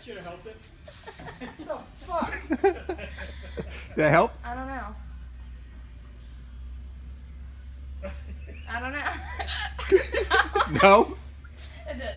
should have helped it. The fuck? That help? I don't know. I don't know. No? It did.